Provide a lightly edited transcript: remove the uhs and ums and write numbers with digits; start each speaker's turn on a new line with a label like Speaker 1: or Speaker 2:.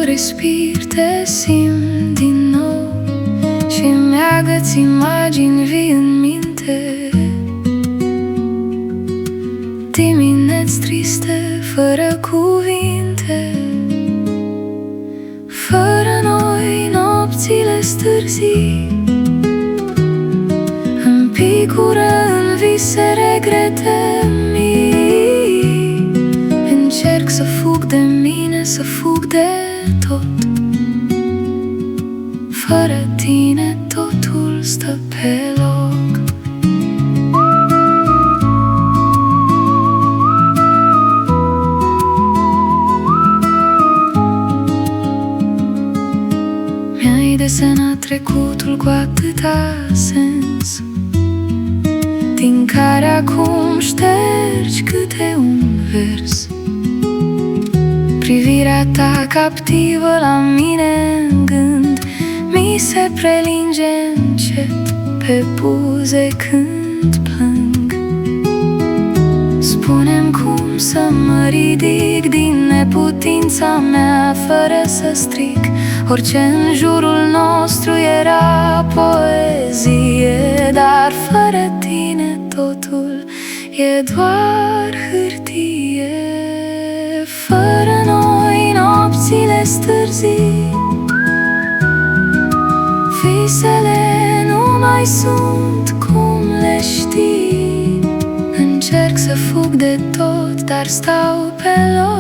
Speaker 1: respir, te simt din nou și-mi agăți imagini vii în minte. Dimineți triste, fără cuvinte, fără noi nopțile stârzii. Îmi picură în vise regrete mii. Încerc să fug de mine, să fug de tot. Fără tine totul stă pe loc. Mi-ai desenat trecutul cu atâta sens, din care acum ștergi câte un vers. Privirea ta captivă la mine în gând mi se prelinge încet pe buze când plâng. Spune-mi cum să mă ridic din neputința mea fără să stric. Orice în jurul nostru era poezie, dar fără tine totul e doar hârtie. Fără noi nopțile stârzii, visele nu mai sunt cum le știi. Încerc să fug de tot, dar stau pe loc.